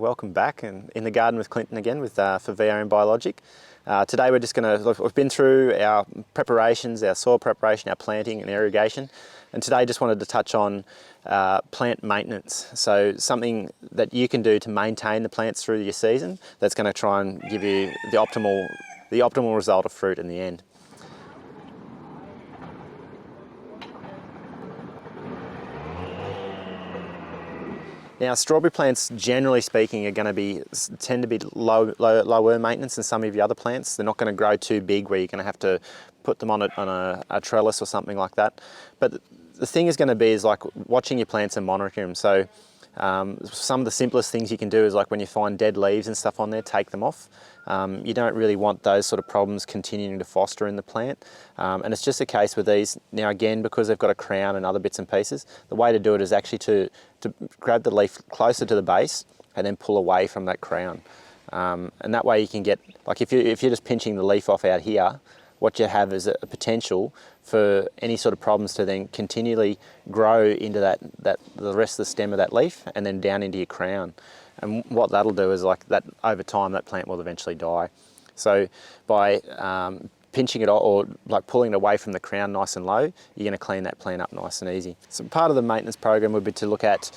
Welcome back and in the garden with Clinton again with for VR and Biologic. Today we're just going to, we've been through our preparations, our soil preparation, our planting and irrigation, and today just wanted to touch on plant maintenance. So something that you can do to maintain the plants through your season that's going to try and give you the optimal result of fruit in the end. Now, strawberry plants, generally speaking, are going to tend to be lower maintenance than some of your other plants. They're not going to grow too big where you're going to have to put them on a trellis or something like that. But the thing is going to be like watching your plants and monitoring them. So some of the simplest things you can do is like when you find dead leaves and stuff on there, take them off. You don't really want those sort of problems continuing to foster in the plant. And it's just a case with these. Now again, because they've got a crown and other bits and pieces, the way to do it is actually to grab the leaf closer to the base and then pull away from that crown. And that way you can get, like if you're just pinching the leaf off out here, what you have is a potential for any sort of problems to then continually grow into the rest of the stem of that leaf and then down into your crown. And what that'll do is like that over time that plant will eventually die. So by pinching it or like pulling it away from the crown nice and low, you're going to clean that plant up nice and easy. So part of the maintenance program would be to look at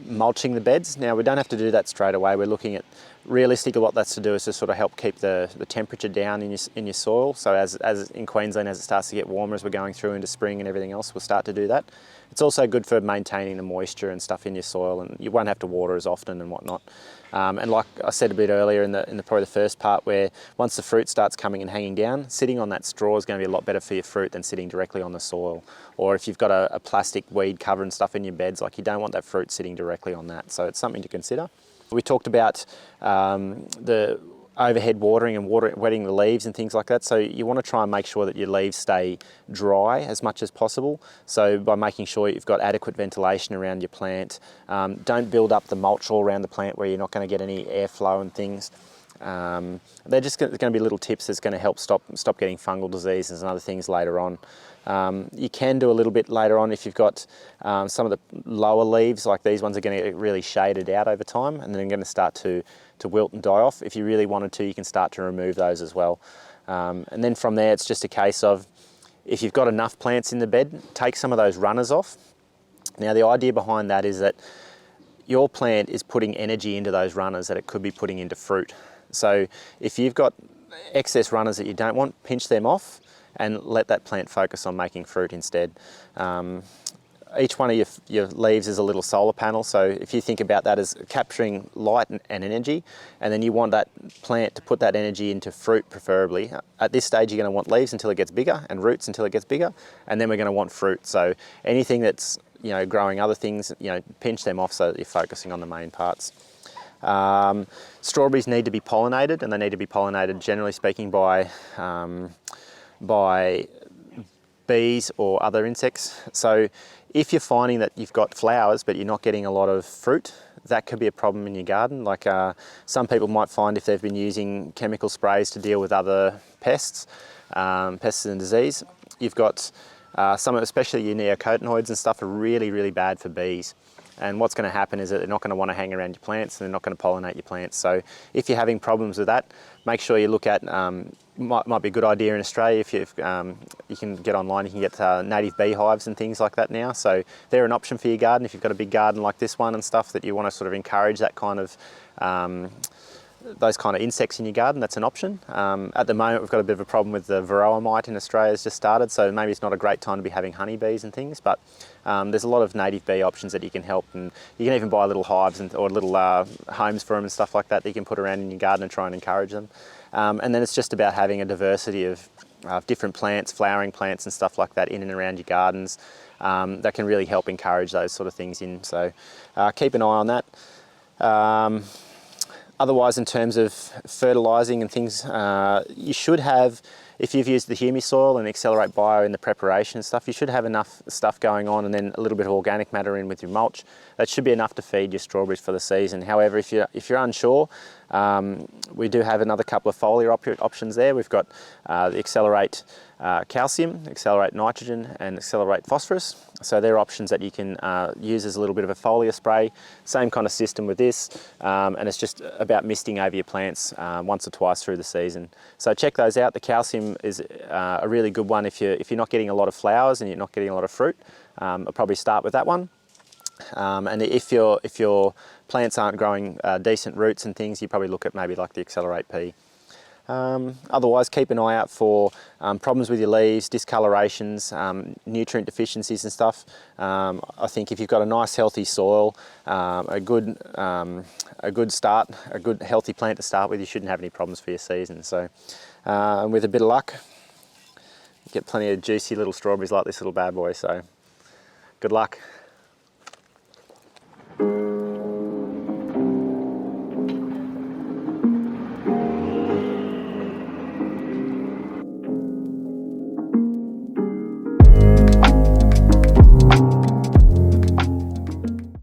mulching the beds. Now we don't have to do that straight away. We're looking at realistically what that's to do is to sort of help keep the temperature down in your soil. So as in Queensland, as it starts to get warmer as we're going through into spring and everything else, we'll start to do that. It's also good for maintaining the moisture and stuff in your soil, and you won't have to water as often and whatnot. And like I said a bit earlier in probably the first part, where once the fruit starts coming and hanging down, sitting on that straw is going to be a lot better for your fruit than sitting directly on the soil. Or if you've got a plastic weed cover and stuff in your beds, like you don't want that fruit sitting directly on that. So it's something to consider. We talked about the overhead watering and wetting the leaves and things like that. So you want to try and make sure that your leaves stay dry as much as possible. So by making sure you've got adequate ventilation around your plant. Don't build up the mulch all around the plant where you're not going to get any airflow and things. They're just going to be little tips that's going to help stop getting fungal diseases and other things later on. You can do a little bit later on if you've got some of the lower leaves, like these ones are going to get really shaded out over time and then going to start to wilt and die off. If you really wanted to, you can start to remove those as well. And then from there, it's just a case of, if you've got enough plants in the bed, take some of those runners off. Now the idea behind that is that your plant is putting energy into those runners that it could be putting into fruit. So if you've got excess runners that you don't want, pinch them off and let that plant focus on making fruit instead. Each one of your leaves is a little solar panel, so if you think about that as capturing light and energy, and then you want that plant to put that energy into fruit preferably. At this stage you're going to want leaves until it gets bigger and roots until it gets bigger, and then we're going to want fruit. So anything that's growing other things, pinch them off so that you're focusing on the main parts. Strawberries need to be pollinated, and they need to be pollinated generally speaking by bees or other insects. So if you're finding that you've got flowers but you're not getting a lot of fruit, that could be a problem in your garden. Like some people might find if they've been using chemical sprays to deal with other pests, pests and disease, you've got some, especially your neonicotinoids and stuff, are really, really bad for bees. And what's going to happen is that they're not going to want to hang around your plants and they're not going to pollinate your plants. So if you're having problems with that, make sure you look at, might be a good idea in Australia if you can get online, you can get native beehives and things like that now. So they're an option for your garden. If you've got a big garden like this one and stuff that you want to sort of encourage that kind of, those kind of insects in your garden, that's an option. At the moment we've got a bit of a problem with the varroa mite in Australia has just started, so maybe it's not a great time to be having honeybees and things, but there's a lot of native bee options that you can help, and you can even buy little hives or little homes for them and stuff like that you can put around in your garden and try and encourage them. And then it's just about having a diversity of different plants, flowering plants and stuff like that in and around your gardens that can really help encourage those sort of things in. So keep an eye on that. Otherwise, in terms of fertilising and things, you should have if you've used the Humisoil and Accelerate Bio in the preparation and stuff, you should have enough stuff going on, and then a little bit of organic matter in with your mulch. That should be enough to feed your strawberries for the season. However, if you're unsure, we do have another couple of foliar options there. We've got the Accelerate Calcium, Accelerate Nitrogen, and Accelerate Phosphorus. So they're options that you can use as a little bit of a foliar spray. Same kind of system with this, and it's just about misting over your plants once or twice through the season. So check those out. The calcium is a really good one if you're not getting a lot of flowers and you're not getting a lot of fruit. I'll probably start with that one. And if your plants aren't growing decent roots and things, you probably look at maybe like the Accelerate P. Otherwise, keep an eye out for problems with your leaves, discolorations, nutrient deficiencies and stuff. I think if you've got a nice healthy soil, a good healthy plant to start with, you shouldn't have any problems for your season. So with a bit of luck, you get plenty of juicy little strawberries like this little bad boy. So good luck.